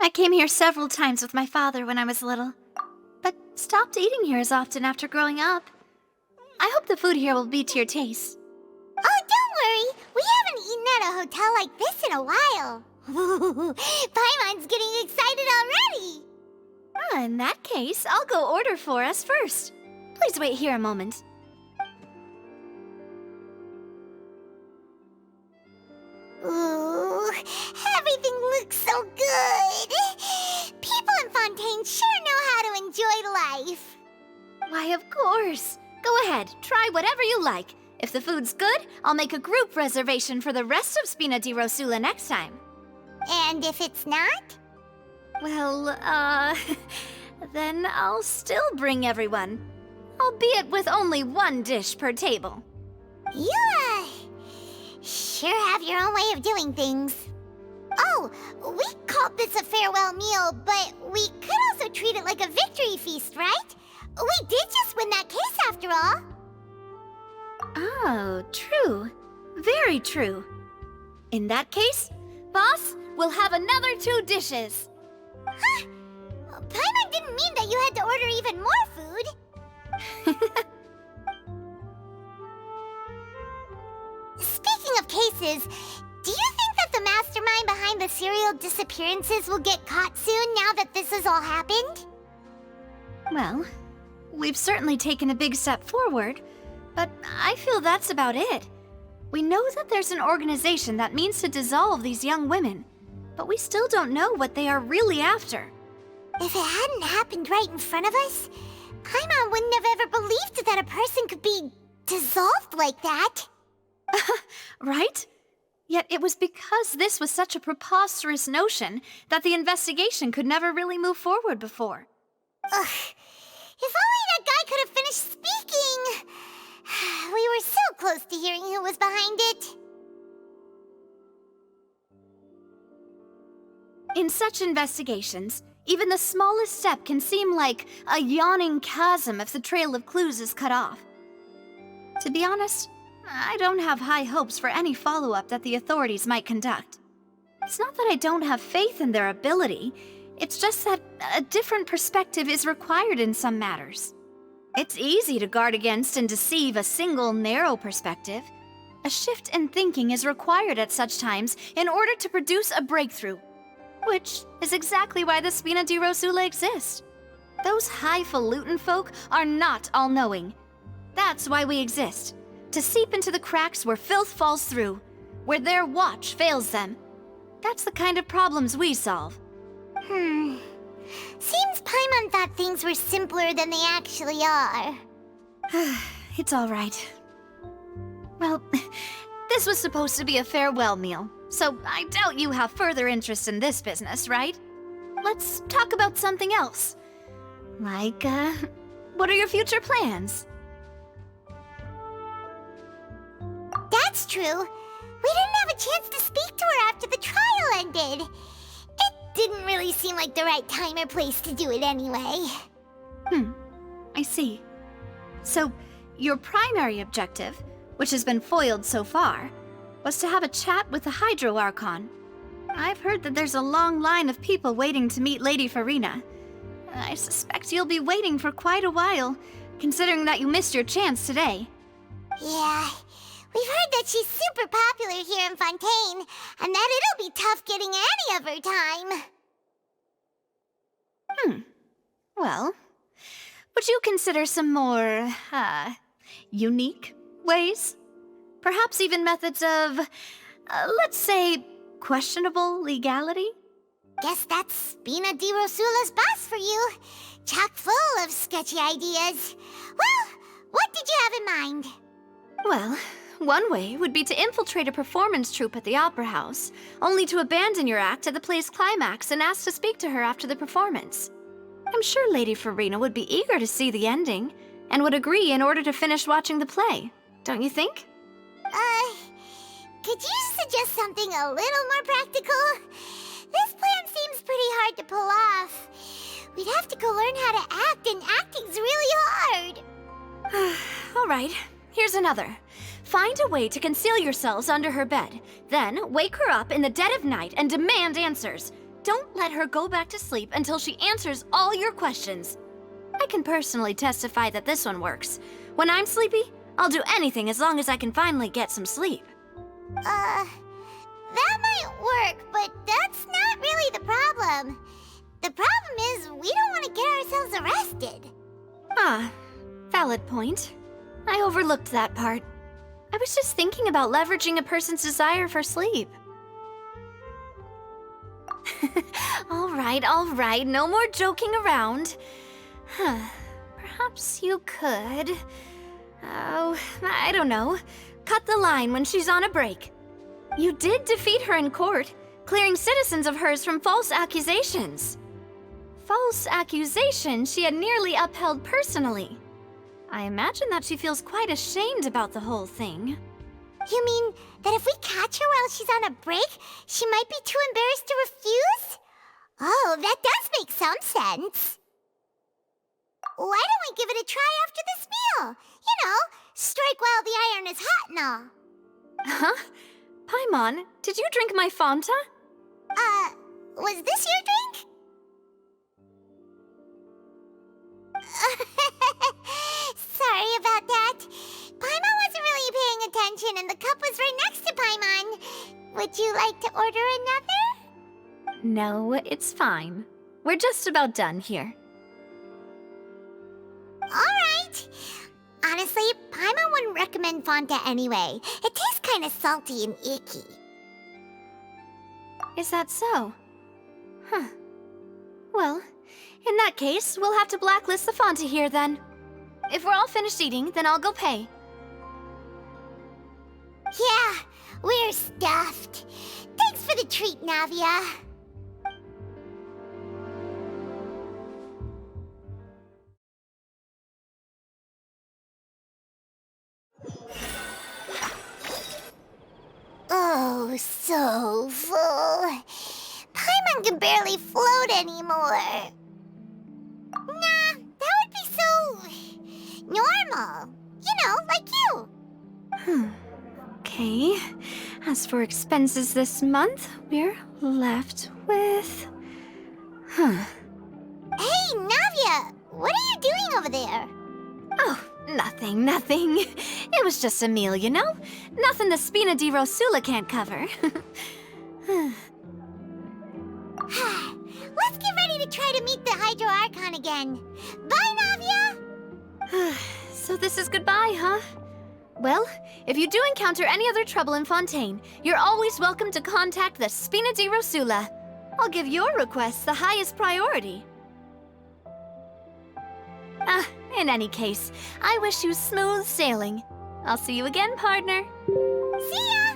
I came here several times with my father when I was little, but stopped eating here as often after growing up. I hope the food here will be to your taste. Oh, don't worry. We haven't eaten at a hotel like this in a while. Paimon's getting excited already. In that case, I'll go order for us first. Please wait here a moment. Ooh, everything looks so good. People in Fontaine sure know how to enjoy life. Why, of course. Go ahead, try whatever you like. If the food's good, I'll make a group reservation for the rest of Spina di Rosula next time. And if it's not? Well, then I'll still bring everyone. Albeit with only one dish per table. You, sure have your own way of doing things. Oh, we called this a farewell meal, but we could also treat it like a victory feast, right? We did just win that case after all. Oh, true. Very true. In that case, boss, we'll have another 2 dishes. Huh? Paimon didn't mean that you had to order even more food. Speaking of cases, do you think that the mastermind behind the serial disappearances will get caught soon now that this has all happened? Well, we've certainly taken a big step forward, but I feel that's about it. We know that there's an organization that means to dissolve these young women, but we still don't know what they are really after. If it hadn't happened right in front of us, Paimon wouldn't have ever believed that a person could be dissolved like that. Right? Yet it was because this was such a preposterous notion that the investigation could never really move forward before. Ugh. If only that guy could have finished speaking! We were so close to hearing who was behind it. In such investigations, even the smallest step can seem like a yawning chasm if the trail of clues is cut off. To be honest, I don't have high hopes for any follow-up that the authorities might conduct. It's not that I don't have faith in their ability, it's just that a different perspective is required in some matters. It's easy to guard against and deceive a single narrow perspective. A shift in thinking is required at such times in order to produce a breakthrough, which is exactly why the Spina di Rosula exists. Those highfalutin folk are not all-knowing. That's why we exist, to seep into the cracks where filth falls through, where their watch fails them. That's the kind of problems we solve. Seems Paimon thought things were simpler than they actually are. It's all right. Well, this was supposed to be a farewell meal, so I doubt you have further interest in this business, right? Let's talk about something else. Like, what are your future plans? That's true. We didn't have a chance to speak to her after the trial ended. It didn't really seem like the right time or place to do it anyway. I see. So, your primary objective, which has been foiled so far, was to have a chat with the Hydro Archon. I've heard that there's a long line of people waiting to meet Lady Farina. I suspect you'll be waiting for quite a while, considering that you missed your chance today. Yeah, we've heard that she's super popular here in Fontaine, and that it'll be tough getting any of her time. Well, would you consider some more, unique ways? Perhaps even methods of, let's say, questionable legality? Guess that's Spina di Rosula's boss for you. Chock full of sketchy ideas. Well, what did you have in mind? Well, one way would be to infiltrate a performance troupe at the Opera House, only to abandon your act at the play's climax and ask to speak to her after the performance. I'm sure Lady Farina would be eager to see the ending, and would agree in order to finish watching the play, don't you think? Could you suggest something a little more practical? This plan seems pretty hard to pull off. We'd have to go learn how to act, and acting's really hard. All right, here's another. Find a way to conceal yourselves under her bed, then wake her up in the dead of night and demand answers. don't let her go back to sleep until she answers all your questions. I can personally testify that this one works. When I'm sleepy, I'll do anything as long as I can finally get some sleep. That might work, but that's not really the problem. The problem is we don't want to get ourselves arrested. Ah, valid point. I overlooked that part. I was just thinking about leveraging a person's desire for sleep. All right, no more joking around. Perhaps you could... Oh, I don't know. Cut the line when she's on a break. You did defeat her in court, clearing citizens of hers from false accusations. False accusations she had nearly upheld personally. I imagine that she feels quite ashamed about the whole thing. You mean that if we catch her while she's on a break, she might be too embarrassed to refuse? Oh, that does make some sense. Why don't we give it a try after this meal? You know, strike while the iron is hot and all. Huh? Paimon, did you drink my Fanta? Was this your drink? Sorry about that. Paimon wasn't really paying attention and the cup was right next to Paimon. Would you like to order another? No, it's fine. We're just about done here. Alright. Honestly, Paimon wouldn't recommend Fanta anyway. It tastes kind of salty and icky. Is that so? Huh. Well, in that case, we'll have to blacklist the Fanta here then. If we're all finished eating, then I'll go pay. Yeah, we're stuffed. Thanks for the treat, Navia. Oh, so full. Paimon can barely float anymore. Nah, that would be so... normal. You know, like you. Okay. As for expenses this month, we're left with... Hey, Navia! What are you doing over there? Oh, nothing. It was just a meal, you know? Nothing the Spina di Rosula can't cover. Let's get ready to try to meet the Hydro Archon again. Bye, Navia! So this is goodbye, huh? Well, if you do encounter any other trouble in Fontaine, you're always welcome to contact the Spina di Rosula. I'll give your requests the highest priority. In any case, I wish you smooth sailing. I'll see you again, partner. See ya!